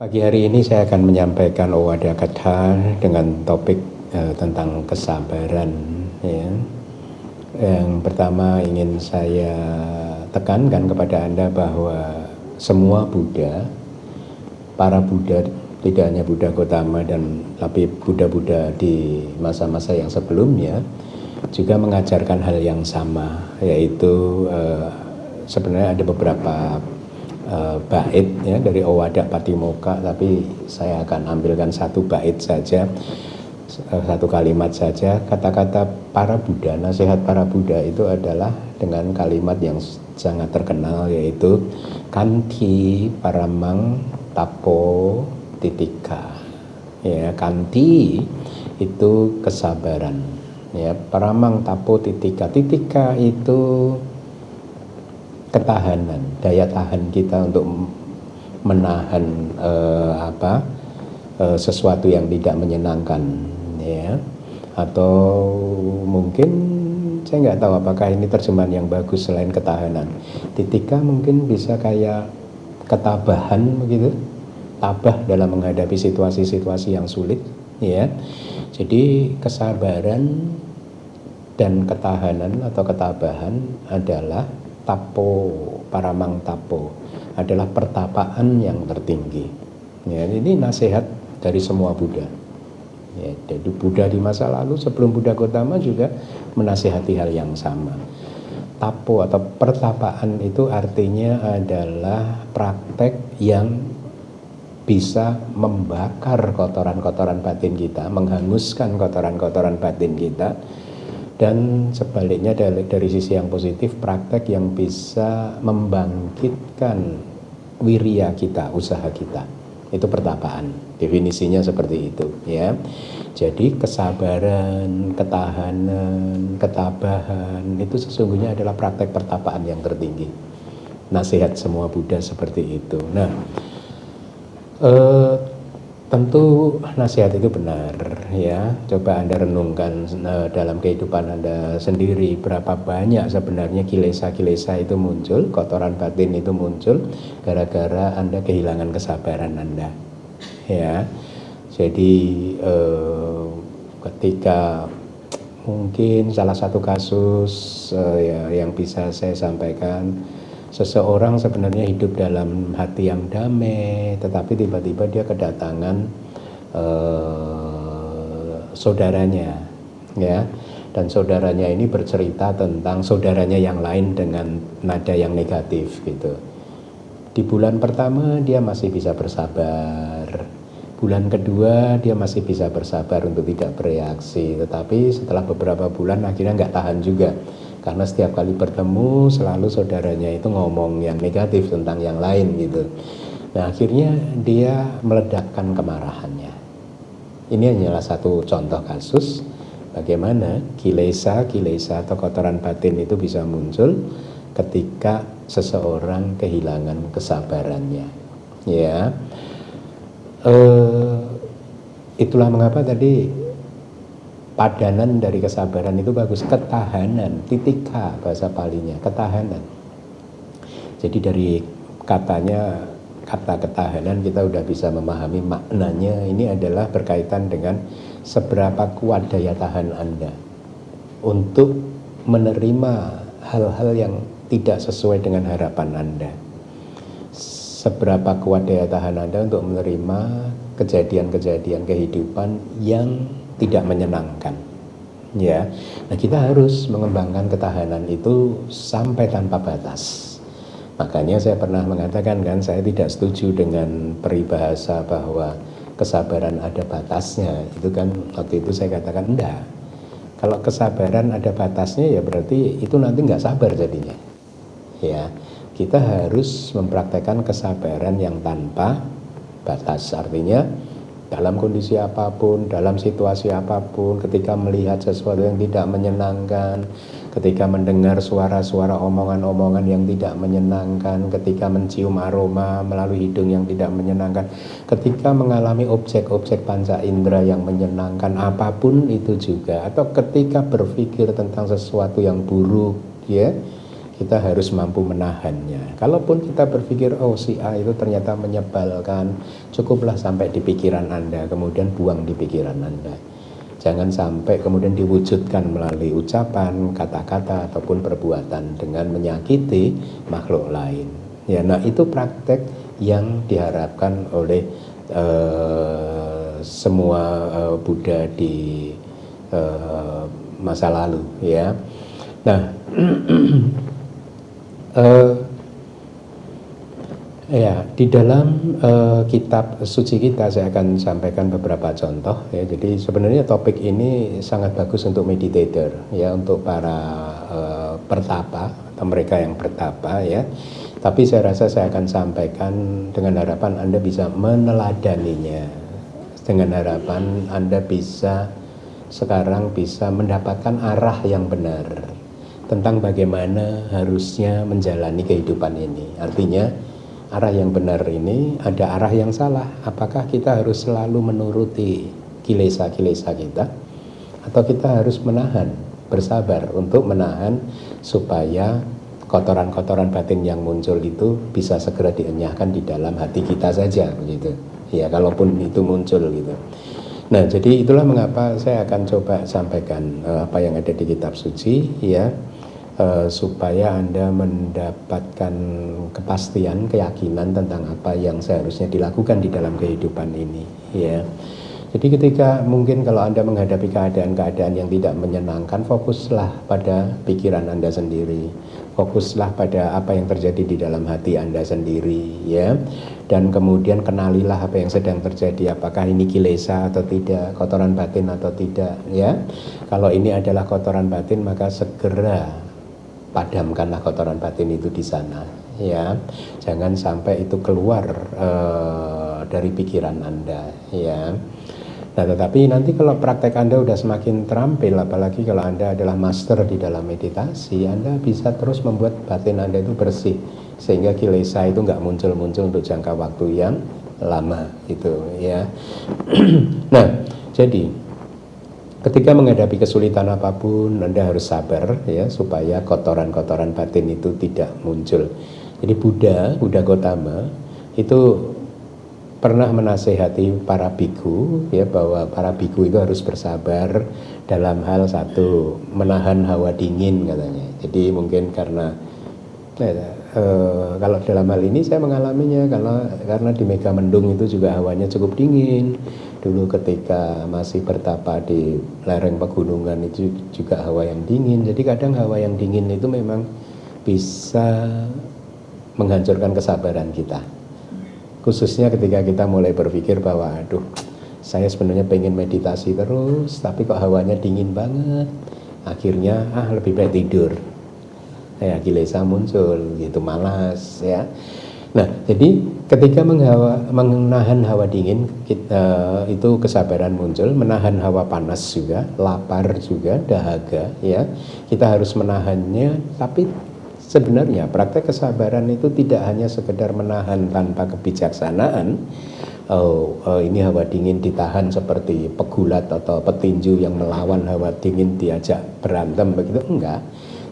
Pagi hari ini saya akan menyampaikan Owada Katha dengan topik tentang kesabaran. Ya. Yang pertama ingin saya tekankan kepada Anda bahwa semua Buddha, para Buddha, tidak hanya Buddha Gautama tapi Buddha-Buddha di masa-masa yang sebelumnya juga mengajarkan hal yang sama, yaitu sebenarnya ada beberapa bait ya dari Owada Patimokkha, tapi saya akan ambilkan satu bait saja, satu kalimat saja. Kata-kata para Buddha, nasihat para Buddha itu adalah dengan kalimat yang sangat terkenal, yaitu Kanti Paramang Tapo Titika. Ya, Kanti itu kesabaran. Ya, Paramang Tapo Titika. Titika itu ketahanan, daya tahan kita untuk menahan sesuatu yang tidak menyenangkan, ya. Atau mungkin saya nggak tahu apakah ini terjemahan yang bagus selain ketahanan. Titika mungkin bisa kayak ketabahan begitu, tabah dalam menghadapi situasi-situasi yang sulit, ya. Jadi kesabaran dan ketahanan atau ketabahan adalah tapo, paramang tapo, adalah pertapaan yang tertinggi. Ya, ini nasihat dari semua Buddha. Ya, dari Buddha di masa lalu sebelum Buddha Gautama juga menasihati hal yang sama. Tapo atau pertapaan itu artinya adalah praktek yang bisa membakar kotoran-kotoran batin kita, menghanguskan kotoran-kotoran batin kita. Dan sebaliknya dari sisi yang positif, praktek yang bisa membangkitkan wirya kita, usaha kita. Itu pertapaan, definisinya seperti itu, ya. Jadi kesabaran, ketahanan, ketabahan itu sesungguhnya adalah praktek pertapaan yang tertinggi. Nasihat semua Buddha seperti itu. Nah, tentu nasihat itu benar, ya. Coba Anda renungkan dalam kehidupan Anda sendiri, berapa banyak sebenarnya kilesa-kilesa itu muncul, kotoran batin itu muncul gara-gara Anda kehilangan kesabaran Anda, ya. Jadi ketika mungkin salah satu kasus yang bisa saya sampaikan, seseorang sebenarnya hidup dalam hati yang damai, tetapi tiba-tiba dia kedatangan saudaranya, ya, dan saudaranya ini bercerita tentang saudaranya yang lain dengan nada yang negatif, gitu. Di bulan pertama dia masih bisa bersabar, bulan kedua dia masih bisa bersabar untuk tidak bereaksi, tetapi setelah beberapa bulan akhirnya nggak tahan juga. Karena setiap kali bertemu selalu saudaranya itu ngomong yang negatif tentang yang lain, gitu. Nah, akhirnya dia meledakkan kemarahannya. Ini hanyalah satu contoh kasus bagaimana kilesa atau kotoran batin itu bisa muncul ketika seseorang kehilangan kesabarannya, ya. Itulah mengapa tadi padanan dari kesabaran itu bagus, ketahanan, titika bahasa Palinya, ketahanan. Jadi dari kata ketahanan kita udah bisa memahami maknanya. Ini adalah berkaitan dengan seberapa kuat daya tahan Anda untuk menerima hal-hal yang tidak sesuai dengan harapan Anda. Seberapa kuat daya tahan Anda untuk menerima kejadian-kejadian kehidupan yang tidak menyenangkan, ya. Nah, kita harus mengembangkan ketahanan itu sampai tanpa batas. Makanya saya pernah mengatakan kan, saya tidak setuju dengan peribahasa bahwa kesabaran ada batasnya. Itu kan waktu itu saya katakan enggak. Kalau kesabaran ada batasnya ya berarti itu nanti nggak sabar jadinya, ya. Kita harus mempraktekkan kesabaran yang tanpa batas, artinya dalam kondisi apapun, dalam situasi apapun, ketika melihat sesuatu yang tidak menyenangkan, ketika mendengar suara-suara omongan-omongan yang tidak menyenangkan, ketika mencium aroma melalui hidung yang tidak menyenangkan, ketika mengalami objek-objek panca indera yang menyenangkan, apapun itu juga, atau ketika berpikir tentang sesuatu yang buruk, ya, Kita harus mampu menahannya. Kalaupun kita berpikir, oh si A itu ternyata menyebalkan, cukuplah sampai di pikiran Anda, kemudian buang di pikiran Anda. Jangan sampai kemudian diwujudkan melalui ucapan, kata-kata, ataupun perbuatan dengan menyakiti makhluk lain. Ya, nah itu praktek yang diharapkan oleh semua Buddha di masa lalu, ya. Nah, ya, di dalam kitab suci kita saya akan sampaikan beberapa contoh ya. Jadi sebenarnya topik ini sangat bagus untuk meditator ya, untuk para pertapa atau mereka yang bertapa ya. Tapi saya rasa saya akan sampaikan dengan harapan Anda bisa meneladaninya, dengan harapan Anda bisa sekarang bisa mendapatkan arah yang benar tentang bagaimana harusnya menjalani kehidupan ini. Artinya arah yang benar ini ada arah yang salah. Apakah kita harus selalu menuruti kilesa-kilesa kita, atau kita harus menahan, bersabar untuk menahan supaya kotoran-kotoran batin yang muncul itu bisa segera dienyahkan di dalam hati kita saja, begitu. Ya, kalaupun itu muncul gitu. Nah, jadi itulah mengapa saya akan coba sampaikan apa yang ada di kitab suci ya, supaya Anda mendapatkan kepastian, keyakinan tentang apa yang seharusnya dilakukan di dalam kehidupan ini ya. Jadi ketika mungkin kalau Anda menghadapi keadaan-keadaan yang tidak menyenangkan, fokuslah pada pikiran Anda sendiri, fokuslah pada apa yang terjadi di dalam hati Anda sendiri ya. Dan kemudian kenalilah apa yang sedang terjadi, apakah ini kilesa atau tidak, kotoran batin atau tidak ya. Kalau ini adalah kotoran batin, maka segera padamkanlah kotoran batin itu di sana ya. Jangan sampai itu keluar dari pikiran Anda ya. Nah, tetapi nanti kalau praktek Anda udah semakin terampil, apalagi kalau Anda adalah master di dalam meditasi, Anda bisa terus membuat batin Anda itu bersih, sehingga kilesa itu nggak muncul-muncul untuk jangka waktu yang lama itu ya. Nah, jadi ketika menghadapi kesulitan apapun, Anda harus sabar ya, supaya kotoran-kotoran batin itu tidak muncul. Jadi Buddha Gautama itu pernah menasehati para biku ya, bahwa para biku itu harus bersabar dalam hal satu, menahan hawa dingin katanya. Jadi mungkin karena kalau dalam hal ini saya mengalaminya karena di Megamendung itu juga hawanya cukup dingin. Dulu ketika masih bertapa di lereng pegunungan itu juga hawa yang dingin. Jadi kadang hawa yang dingin itu memang bisa menghancurkan kesabaran kita. Khususnya ketika kita mulai berpikir bahwa aduh, saya sebenarnya pengen meditasi terus, tapi kok hawanya dingin banget. Akhirnya lebih baik tidur. Ya, kilesa muncul gitu, malas ya. Nah, jadi ketika menahan hawa dingin kita, itu kesabaran muncul, menahan hawa panas juga, lapar juga, dahaga ya. Kita harus menahannya, tapi sebenarnya praktek kesabaran itu tidak hanya sekedar menahan tanpa kebijaksanaan. Ini hawa dingin ditahan seperti pegulat atau petinju yang melawan hawa dingin diajak berantem begitu, enggak.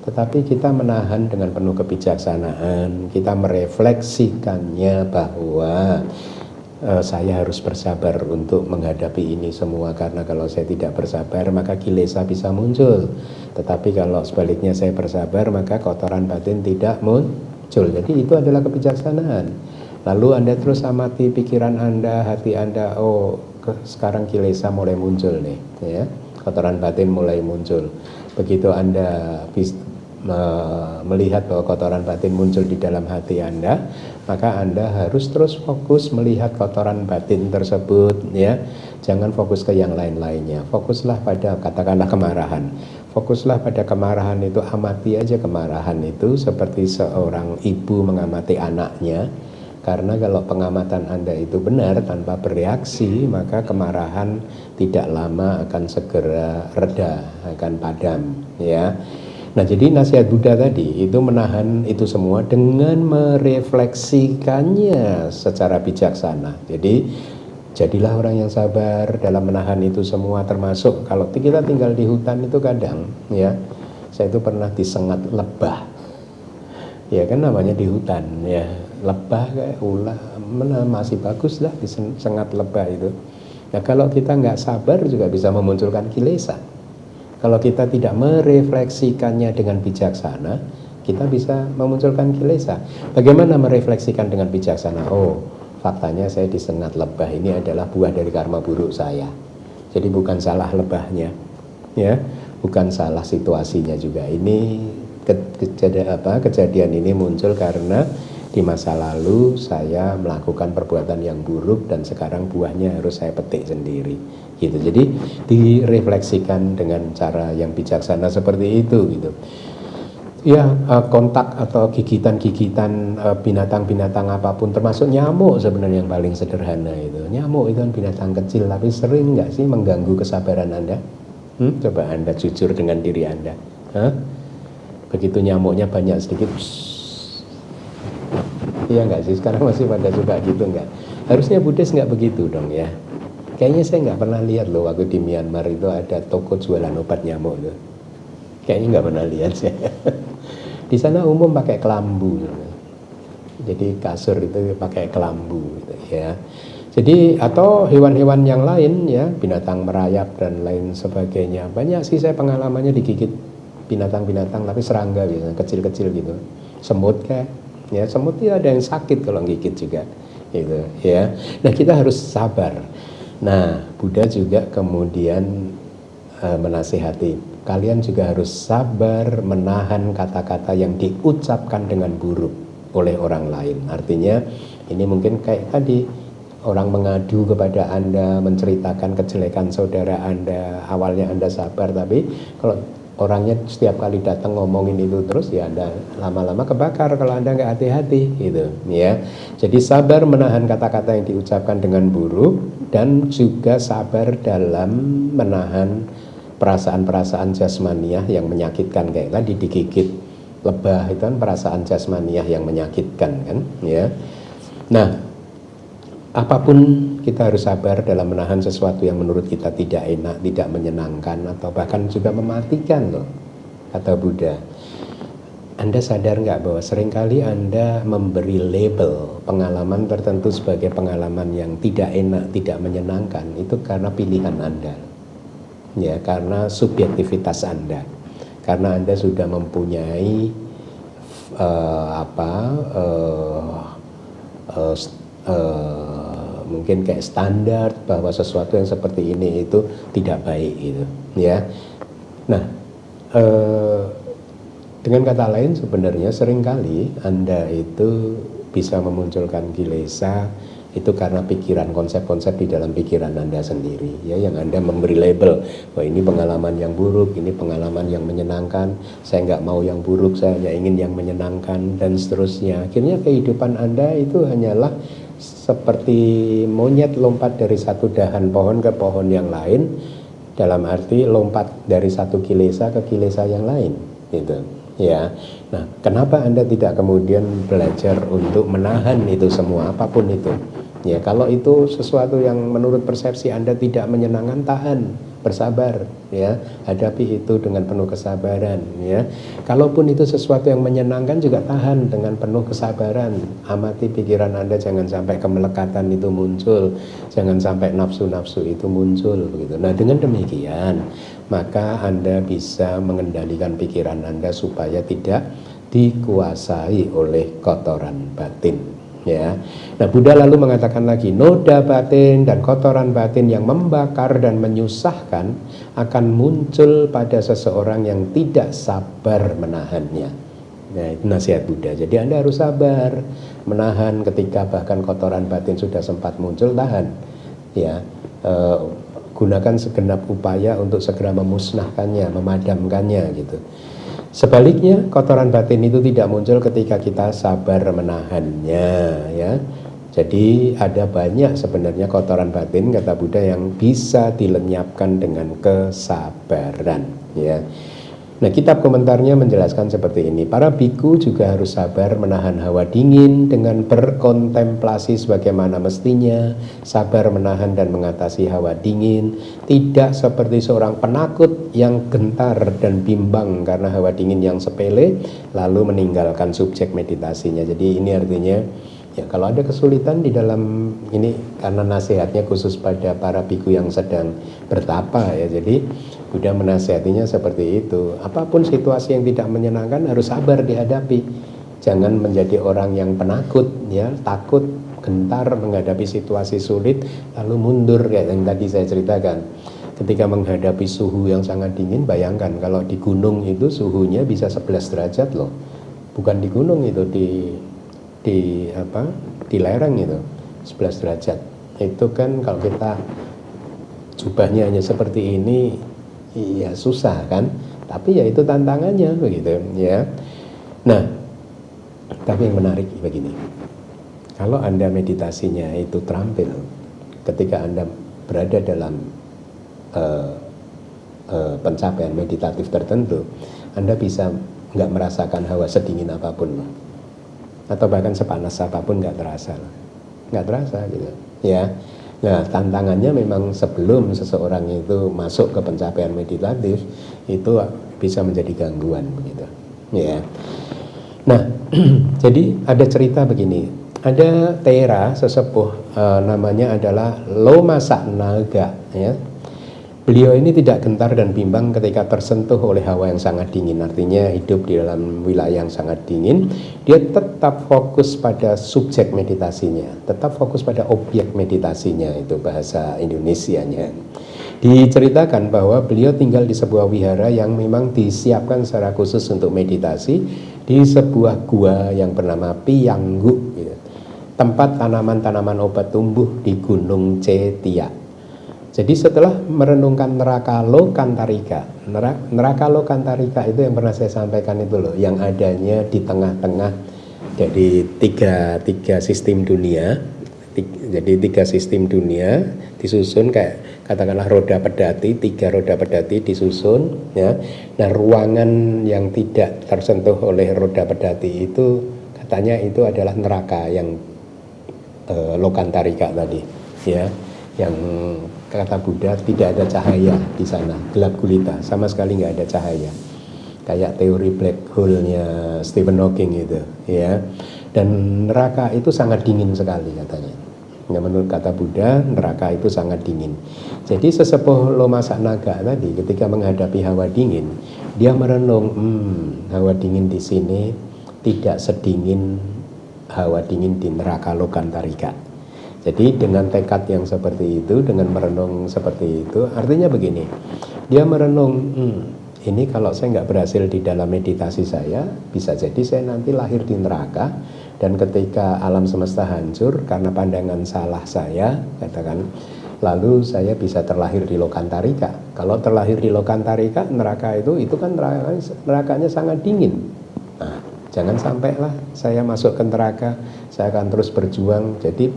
Tetapi kita menahan dengan penuh kebijaksanaan, kita merefleksikannya bahwa saya harus bersabar untuk menghadapi ini semua, karena kalau saya tidak bersabar maka kilesa bisa muncul. Tetapi kalau sebaliknya saya bersabar maka kotoran batin tidak muncul. Jadi itu adalah kebijaksanaan. Lalu Anda terus amati pikiran Anda, hati Anda, sekarang kilesa mulai muncul nih ya, kotoran batin mulai muncul. Begitu Anda melihat bahwa kotoran batin muncul di dalam hati Anda, maka Anda harus terus fokus melihat kotoran batin tersebut ya. Jangan fokus ke yang lain-lainnya. Fokuslah pada katakanlah kemarahan. Fokuslah pada kemarahan itu, amati aja kemarahan itu seperti seorang ibu mengamati anaknya. Karena kalau pengamatan Anda itu benar tanpa bereaksi, maka kemarahan tidak lama akan segera reda, akan padam ya. Nah, jadi nasihat Buddha tadi itu menahan itu semua dengan merefleksikannya secara bijaksana. Jadi jadilah orang yang sabar dalam menahan itu semua, termasuk kalau kita tinggal di hutan itu kadang ya, saya itu pernah disengat lebah. Ya kan namanya di hutan ya, lebah kayak ulah masih bagus lah disengat lebah itu. Nah kalau kita nggak sabar juga bisa memunculkan kilesa. Kalau kita tidak merefleksikannya dengan bijaksana, kita bisa memunculkan kilesa. Bagaimana merefleksikan dengan bijaksana? Oh, faktanya saya disengat lebah, ini adalah buah dari karma buruk saya. Jadi bukan salah lebahnya, ya, bukan salah situasinya juga. Ini kejadian ini muncul karena di masa lalu saya melakukan perbuatan yang buruk dan sekarang buahnya harus saya petik sendiri gitu. Jadi direfleksikan dengan cara yang bijaksana seperti itu gitu. Ya, kontak atau gigitan-gigitan binatang-binatang apapun, termasuk nyamuk sebenarnya yang paling sederhana itu. Nyamuk itu kan binatang kecil, tapi sering nggak sih mengganggu kesabaran Anda? Coba Anda jujur dengan diri Anda. Begitu nyamuknya banyak sedikit, iya nggak sih? Sekarang masih pada suka gitu nggak? Harusnya Buddhis nggak begitu dong ya. Kayaknya saya nggak pernah lihat loh waktu di Myanmar itu ada toko jualan obat nyamuk tuh. Kayaknya nggak pernah lihat saya. Di sana umum pakai kelambu, jadi kasur itu pakai kelambu, gitu, ya. Jadi atau hewan-hewan yang lain ya, binatang merayap dan lain sebagainya. Banyak sih saya pengalamannya digigit binatang-binatang, tapi serangga biasanya kecil-kecil gitu. Semut kayak, ya semut itu ada yang sakit kalau gigit juga, gitu, ya. Nah kita harus sabar. Nah Buddha juga kemudian menasihati, kalian juga harus sabar menahan kata-kata yang diucapkan dengan buruk oleh orang lain. Artinya ini mungkin kayak tadi, orang mengadu kepada Anda, menceritakan kejelekan saudara Anda, awalnya Anda sabar, tapi kalau orangnya setiap kali datang ngomongin itu terus, ya Anda lama-lama kebakar kalau Anda nggak hati-hati gitu ya. Jadi sabar menahan kata-kata yang diucapkan dengan buruk, dan juga sabar dalam menahan perasaan-perasaan jasmaniah yang menyakitkan, kayak tadi digigit lebah itu kan perasaan jasmaniah yang menyakitkan kan ya. Nah, apapun kita harus sabar dalam menahan sesuatu yang menurut kita tidak enak, tidak menyenangkan, atau bahkan juga mematikan loh, kata Buddha. Anda sadar nggak bahwa seringkali Anda memberi label pengalaman tertentu sebagai pengalaman yang tidak enak, tidak menyenangkan, itu karena pilihan Anda. Ya, karena subjektivitas Anda, karena Anda sudah mempunyai mungkin kayak standar bahwa sesuatu yang seperti ini itu tidak baik gitu ya. Nah dengan kata lain sebenarnya seringkali Anda itu bisa memunculkan kilesa itu karena pikiran, konsep-konsep di dalam pikiran Anda sendiri ya, yang Anda memberi label bahwa ini pengalaman yang buruk, ini pengalaman yang menyenangkan, saya nggak mau yang buruk, saya hanya ingin yang menyenangkan, dan seterusnya. Akhirnya kehidupan Anda itu hanyalah seperti monyet lompat dari satu dahan pohon ke pohon yang lain, dalam arti lompat dari satu kilesa ke kilesa yang lain gitu ya. Nah, kenapa Anda tidak kemudian belajar untuk menahan itu semua, apapun itu ya? Kalau itu sesuatu yang menurut persepsi Anda tidak menyenangkan, tahan, bersabar ya, hadapi itu dengan penuh kesabaran ya. Kalaupun itu sesuatu yang menyenangkan juga tahan dengan penuh kesabaran. Amati pikiran Anda, jangan sampai kemelekatan itu muncul, jangan sampai nafsu-nafsu itu muncul begitu. Nah, dengan demikian maka Anda bisa mengendalikan pikiran Anda supaya tidak dikuasai oleh kotoran batin ya. Nah, Buddha lalu mengatakan lagi, noda batin dan kotoran batin yang membakar dan menyusahkan akan muncul pada seseorang yang tidak sabar menahannya. Nah, itu nasihat Buddha. Jadi Anda harus sabar menahan ketika bahkan kotoran batin sudah sempat muncul, tahan ya. Gunakan segenap upaya untuk segera memusnahkannya, memadamkannya gitu. Sebaliknya, kotoran batin itu tidak muncul ketika kita sabar menahannya ya. Jadi ada banyak sebenarnya kotoran batin, kata Buddha, yang bisa dilenyapkan dengan kesabaran ya. Nah, kitab komentarnya menjelaskan seperti ini. Para biku juga harus sabar menahan hawa dingin dengan berkontemplasi sebagaimana mestinya, sabar menahan dan mengatasi hawa dingin, tidak seperti seorang penakut yang gentar dan bimbang karena hawa dingin yang sepele, lalu meninggalkan subjek meditasinya. Jadi ini artinya, ya kalau ada kesulitan di dalam ini, karena nasihatnya khusus pada para biku yang sedang bertapa ya, jadi Buddha menasihatinya seperti itu. Apapun situasi yang tidak menyenangkan harus sabar dihadapi. Jangan menjadi orang yang penakut, ya, takut, gentar menghadapi situasi sulit, lalu mundur kayak yang tadi saya ceritakan. Ketika menghadapi suhu yang sangat dingin, bayangkan kalau di gunung itu suhunya bisa 11 derajat loh. Bukan di gunung itu, di lereng itu 11 derajat. Itu kan kalau kita jubahnya hanya seperti ini, iya susah kan, tapi ya itu tantangannya begitu ya. Nah, tapi yang menarik begini, kalau Anda meditasinya itu terampil, ketika Anda berada dalam pencapaian meditatif tertentu, Anda bisa nggak merasakan hawa sedingin apapun, atau bahkan sepanas apapun nggak terasa gitu ya. Nah, tantangannya memang sebelum seseorang itu masuk ke pencapaian meditatif itu bisa menjadi gangguan begitu ya. Nah, jadi ada cerita begini. Ada Tera sesepuh, namanya adalah Loma Saknaga ya. Beliau ini tidak gentar dan bimbang ketika tersentuh oleh hawa yang sangat dingin. Artinya hidup di dalam wilayah yang sangat dingin, dia tetap fokus pada subjek meditasinya, tetap fokus pada objek meditasinya, itu bahasa Indonesianya. Diceritakan bahwa beliau tinggal di sebuah wihara yang memang disiapkan secara khusus untuk meditasi di sebuah gua yang bernama Piyanggu gitu. Tempat tanaman-tanaman obat tumbuh di Gunung Cetia. Jadi setelah merenungkan neraka Lokantarika, neraka Lokantarika itu yang pernah saya sampaikan itu loh, yang adanya di tengah-tengah dari tiga sistem dunia. Jadi tiga sistem dunia disusun kayak katakanlah roda pedati, 3 roda pedati disusun ya. Nah, ruangan yang tidak tersentuh oleh roda pedati itu katanya itu adalah neraka yang Lokantarika tadi ya, yang kata Buddha tidak ada cahaya di sana, gelap gulita, sama sekali nggak ada cahaya, kayak teori black hole-nya Stephen Hawking itu ya. Dan neraka itu sangat dingin sekali katanya. Ya, menurut kata Buddha, neraka itu sangat dingin. Jadi sesepuh Loma Saknaga tadi ketika menghadapi hawa dingin, dia merenung, hawa dingin di sini tidak sedingin hawa dingin di neraka Lokantarika. Jadi dengan tekad yang seperti itu, dengan merenung seperti itu, artinya begini, dia merenung, ini kalau saya nggak berhasil di dalam meditasi saya, bisa jadi saya nanti lahir di neraka, dan ketika alam semesta hancur karena pandangan salah saya, katakan, lalu saya bisa terlahir di Lokantarika. Kalau terlahir di Lokantarika, neraka itu kan nerakanya sangat dingin. Nah, jangan sampailah saya masuk ke neraka, saya akan terus berjuang. Jadi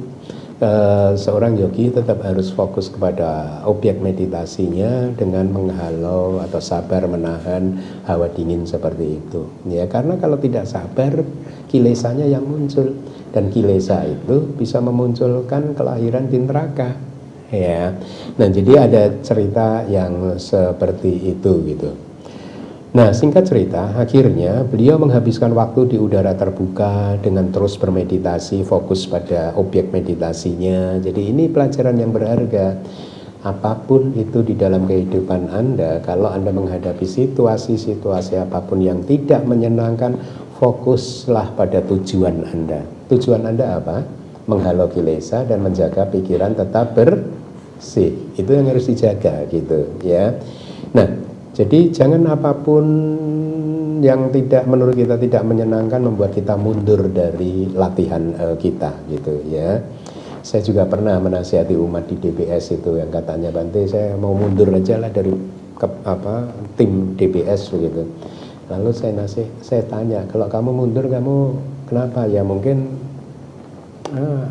seorang yogi tetap harus fokus kepada objek meditasinya dengan menghalau atau sabar menahan hawa dingin seperti itu ya, karena kalau tidak sabar kilesanya yang muncul, dan kilesa itu bisa memunculkan kelahiran di neraka ya. Nah, jadi ada cerita yang seperti itu gitu. Nah, singkat cerita, akhirnya beliau menghabiskan waktu di udara terbuka dengan terus bermeditasi, fokus pada objek meditasinya. Jadi ini pelajaran yang berharga. Apapun itu di dalam kehidupan Anda, kalau Anda menghadapi situasi-situasi apapun yang tidak menyenangkan, fokuslah pada tujuan Anda. Tujuan Anda apa? Menghalau kilesa dan menjaga pikiran tetap bersih. Itu yang harus dijaga gitu ya. Nah, jadi jangan apapun yang menurut kita tidak menyenangkan membuat kita mundur dari latihan kita gitu ya. Saya juga pernah menasihati umat di DBS itu yang katanya, Bante saya mau mundur aja lah dari tim DBS begitu. Lalu saya tanya, kalau kamu mundur kamu kenapa? Ya mungkin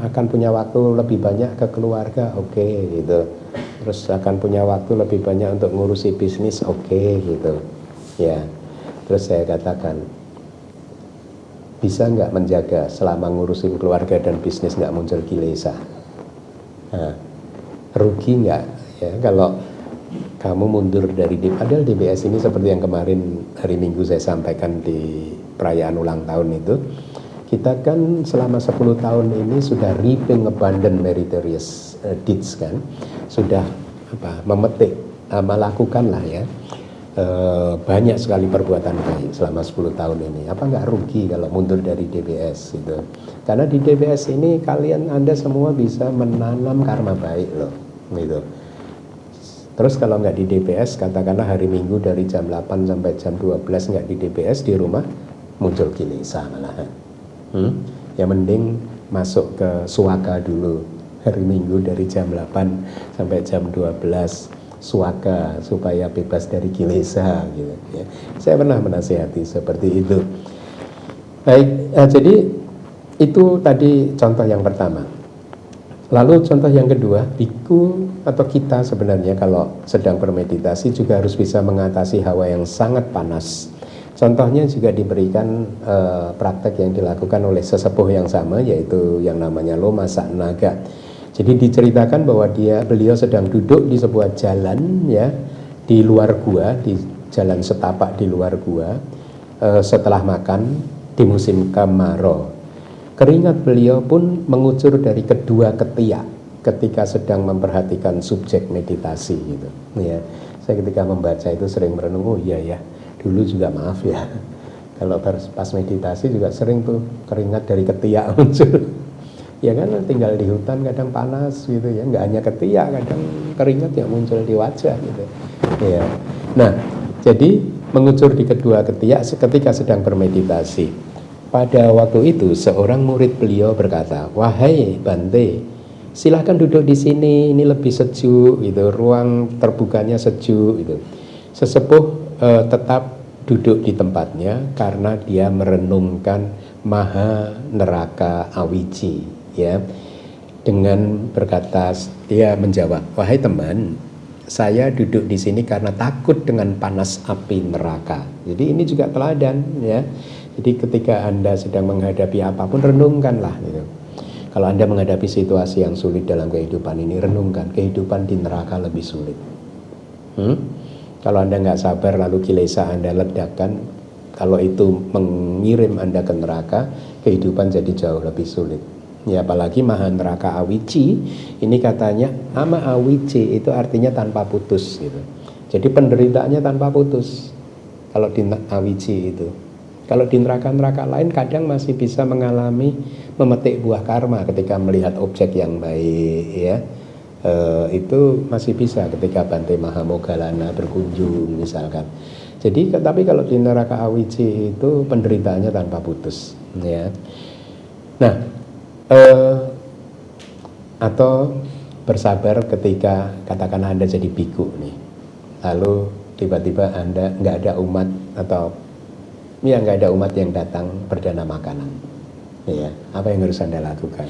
akan punya waktu lebih banyak ke keluarga, oke gitu. Terus akan punya waktu lebih banyak untuk ngurusi bisnis, oke gitu ya. Terus saya katakan, bisa nggak menjaga selama ngurusin keluarga dan bisnis nggak muncul kilesa? Nah, rugi nggak ya kalau kamu mundur dari padahal DBS ini seperti yang kemarin hari Minggu saya sampaikan di perayaan ulang tahun itu, kita kan selama 10 tahun ini sudah reaping abundant meritorious deeds kan, sudah memetik, melakukan lah ya banyak sekali perbuatan baik selama 10 tahun ini. Apa nggak rugi kalau mundur dari DBS gitu? Karena di DBS ini Anda semua bisa menanam karma baik loh gitu. Terus kalau nggak di DBS, katakanlah hari Minggu dari jam 8 sampai jam 12 nggak di DBS, di rumah muncul kilesa malahan. Ya mending masuk ke suaka dulu hari Minggu dari jam 8 sampai jam 12 suaka supaya bebas dari kilesa gitu ya. Saya pernah menasihati seperti itu. Baik, jadi itu tadi contoh yang pertama. Lalu contoh yang kedua, biku atau kita sebenarnya kalau sedang bermeditasi juga harus bisa mengatasi hawa yang sangat panas. Contohnya juga diberikan praktek yang dilakukan oleh sesepuh yang sama, yaitu yang namanya Loma Saknaga. Jadi diceritakan bahwa beliau sedang duduk di sebuah jalan ya, di luar gua, di jalan setapak di luar gua, setelah makan di musim kemarau. Keringat beliau pun mengucur dari kedua ketiak ketika sedang memperhatikan subjek meditasi gitu. Ya, saya ketika membaca itu sering merenung, oh iya ya, dulu juga maaf ya. Kalau pas meditasi juga sering tuh keringat dari ketiak muncul. Ya kan tinggal di hutan kadang panas gitu ya, nggak hanya ketiak, kadang keringat yang muncul di wajah gitu. Ya. Nah, jadi mengucur di kedua ketiak ketika sedang bermeditasi. Pada waktu itu seorang murid beliau berkata, "Wahai Bante, silahkan duduk di sini, ini lebih sejuk gitu, ruang terbukanya sejuk gitu." Sesepuh tetap duduk di tempatnya karena dia merenungkan Maha Neraka Awici ya. Dengan berkata, dia menjawab, "Wahai teman, saya duduk di sini karena takut dengan panas api neraka." Jadi ini juga teladan ya. Jadi ketika Anda sedang menghadapi apapun, renungkanlah gitu. Kalau Anda menghadapi situasi yang sulit dalam kehidupan ini, renungkan kehidupan di neraka lebih sulit. Kalau Anda nggak sabar lalu kilesa Anda ledakkan, kalau itu mengirim Anda ke neraka, kehidupan jadi jauh lebih sulit. Ya apalagi Maha Neraka Awici, ini katanya ama Awici itu artinya tanpa putus gitu. Jadi penderitaannya tanpa putus kalau di Awici itu. Kalau di neraka-neraka lain kadang masih bisa mengalami memetik buah karma ketika melihat objek yang baik ya. Itu masih bisa ketika Bante Mahamoggallana berkunjung misalkan. Jadi tapi kalau di neraka Awici itu penderitaannya tanpa putus ya. Nah, atau bersabar ketika katakan Anda jadi biku nih, lalu tiba-tiba Anda nggak ada umat atau ya nggak ada umat yang datang berdana makanan ya, apa yang harus Anda lakukan?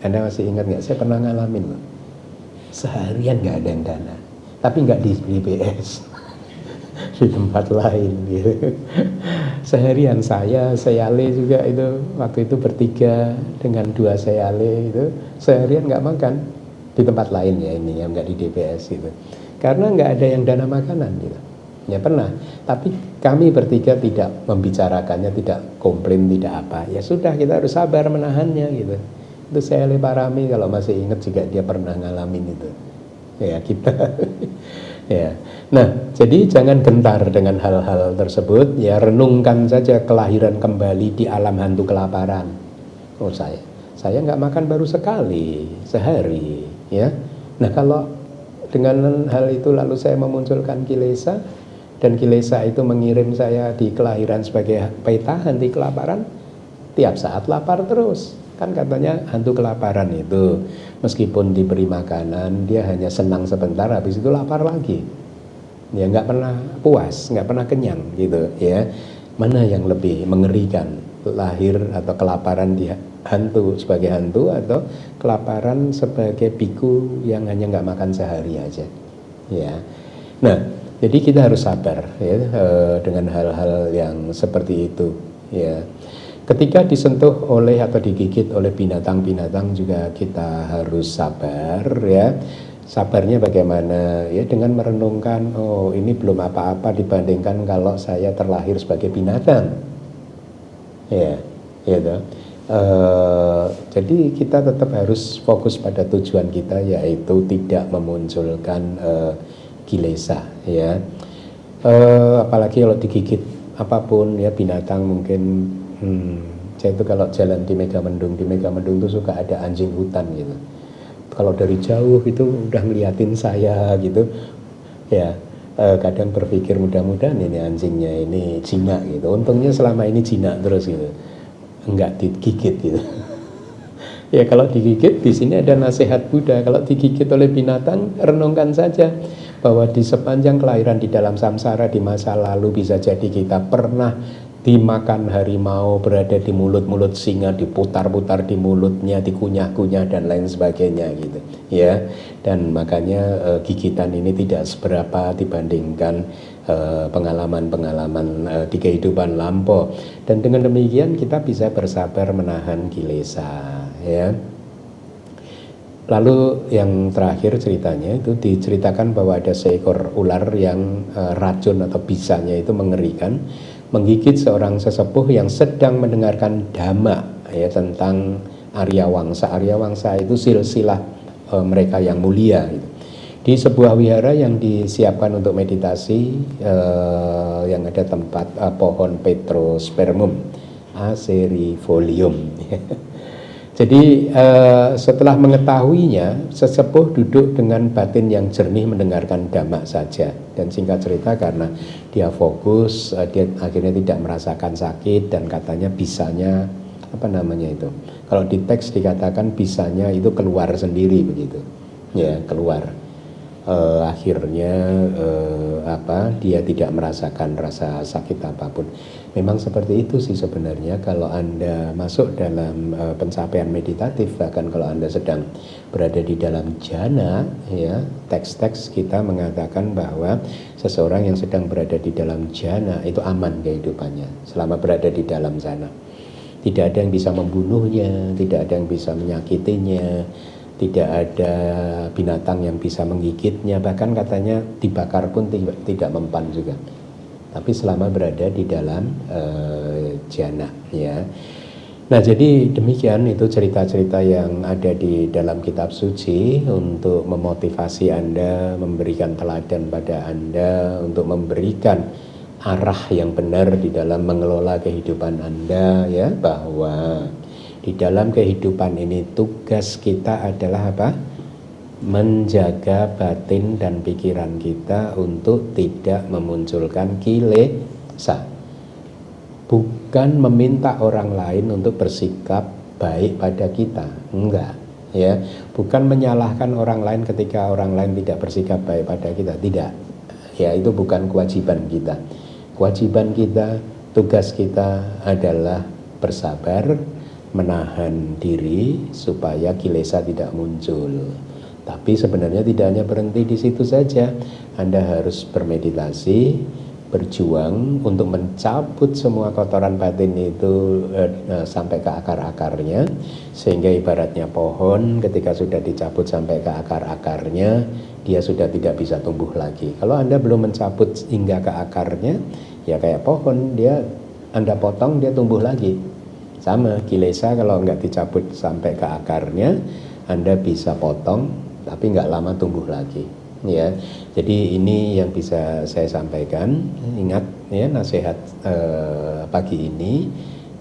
Anda masih ingat nggak, saya pernah ngalamin loh, seharian nggak ada yang dana, tapi nggak di BBS di tempat lain gitu. Seharian Seyale juga itu, waktu itu bertiga dengan 2 Seyale itu, seharian nggak makan di tempat lain ya, ini yang nggak di DBS gitu, karena nggak ada yang dana makanan gitu. Ya pernah, tapi kami bertiga tidak membicarakannya, tidak komplain, tidak apa. Ya sudah, kita harus sabar menahannya gitu. Itu Seyale Parami kalau masih ingat juga dia pernah ngalamin itu. Ya kita. Ya. Nah, jadi jangan gentar dengan hal-hal tersebut. Ya renungkan saja kelahiran kembali di alam hantu kelaparan. Oh saya nggak makan baru sekali sehari. Ya. Nah kalau dengan hal itu lalu saya memunculkan kilesa, dan kilesa itu mengirim saya di kelahiran sebagai petahan di kelaparan, tiap saat lapar terus. Kan katanya hantu kelaparan itu meskipun diberi makanan, dia hanya senang sebentar, habis itu lapar lagi. Ya nggak pernah puas, nggak pernah kenyang gitu ya. Mana yang lebih mengerikan, lahir atau kelaparan dia hantu sebagai hantu, atau kelaparan sebagai biku yang hanya nggak makan sehari aja ya. Nah, Jadi kita harus sabar ya dengan hal-hal yang seperti itu ya. Ketika disentuh oleh atau digigit oleh binatang-binatang juga kita harus sabar ya. Sabarnya bagaimana ya, dengan merenungkan, oh ini belum apa-apa dibandingkan kalau saya terlahir sebagai binatang ya, gitu. Jadi kita tetap harus fokus pada tujuan kita, yaitu tidak memunculkan kilesa ya. Apalagi kalau digigit apapun ya, binatang mungkin, saya itu kalau jalan di Megamendung itu suka ada anjing hutan gitu. Kalau dari jauh itu udah ngeliatin saya gitu ya, kadang berpikir mudah-mudahan ini anjingnya ini jinak gitu. Untungnya selama ini jinak terus gitu, enggak digigit gitu. Ya kalau digigit, di sini ada nasihat Buddha, kalau digigit oleh binatang, renungkan saja bahwa di sepanjang kelahiran di dalam samsara di masa lalu bisa jadi kita pernah dimakan harimau, berada di mulut-mulut singa, diputar-putar di mulutnya, dikunyah-kunyah dan lain sebagainya gitu ya. Dan makanya gigitan ini tidak seberapa dibandingkan pengalaman-pengalaman di kehidupan lampau. Dan dengan demikian kita bisa bersabar menahan kilesa ya. Lalu yang terakhir ceritanya itu diceritakan bahwa ada seekor ular yang racun atau bisanya itu mengerikan, menggigit seorang sesepuh yang sedang mendengarkan dhamma ya, tentang Arya Wangsa. Arya Wangsa itu silsilah mereka yang mulia gitu. Di sebuah wihara yang disiapkan untuk meditasi, yang ada tempat pohon Petrospermum acerifolium. Jadi setelah mengetahuinya, sesepuh duduk dengan batin yang jernih mendengarkan dhamma saja. Dan singkat cerita, karena dia fokus, dia akhirnya tidak merasakan sakit, dan katanya bisanya, apa namanya itu, kalau di teks dikatakan bisanya itu keluar sendiri begitu ya, keluar. Akhirnya dia tidak merasakan rasa sakit apapun. Memang seperti itu sih sebenarnya kalau Anda masuk dalam pencapaian meditatif, bahkan kalau Anda sedang berada di dalam jhana ya, teks-teks kita mengatakan bahwa seseorang yang sedang berada di dalam jhana itu aman kehidupannya selama berada di dalam sana. Tidak ada yang bisa membunuhnya, tidak ada yang bisa menyakitinya, tidak ada binatang yang bisa menggigitnya, bahkan katanya dibakar pun tidak mempan juga. Tapi selama berada di dalam jhana ya. Nah, jadi demikian itu cerita-cerita yang ada di dalam kitab suci untuk memotivasi Anda, memberikan teladan pada Anda, untuk memberikan arah yang benar di dalam mengelola kehidupan Anda ya, bahwa di dalam kehidupan ini tugas kita adalah apa? Menjaga batin dan pikiran kita untuk tidak memunculkan kilesa. Bukan meminta orang lain untuk bersikap baik pada kita, enggak ya. Bukan menyalahkan orang lain ketika orang lain tidak bersikap baik pada kita, tidak ya. Itu bukan kewajiban kita. Kewajiban kita, tugas kita adalah bersabar, menahan diri supaya kilesa tidak muncul. Tapi sebenarnya tidak hanya berhenti di situ saja. Anda harus bermeditasi, berjuang untuk mencabut semua kotoran batin itu sampai ke akar-akarnya, sehingga ibaratnya pohon ketika sudah dicabut sampai ke akar-akarnya, dia sudah tidak bisa tumbuh lagi. Kalau Anda belum mencabut hingga ke akarnya, ya kayak pohon, dia Anda potong, dia tumbuh lagi. Sama kilesa, kalau nggak dicabut sampai ke akarnya, Anda bisa potong tapi nggak lama tumbuh lagi ya. Jadi ini yang bisa saya sampaikan. Ingat ya, nasihat pagi ini,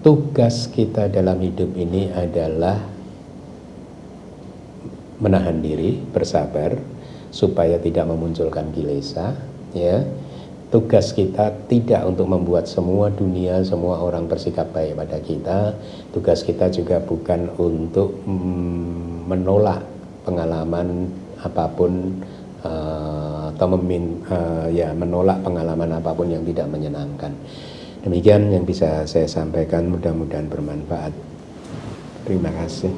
tugas kita dalam hidup ini adalah menahan diri, bersabar supaya tidak memunculkan kilesa ya. Tugas kita tidak untuk membuat semua dunia, semua orang bersikap baik pada kita. Tugas kita juga bukan untuk menolak pengalaman apapun atau menolak pengalaman apapun yang tidak menyenangkan. Demikian yang bisa saya sampaikan, mudah-mudahan bermanfaat. Terima kasih.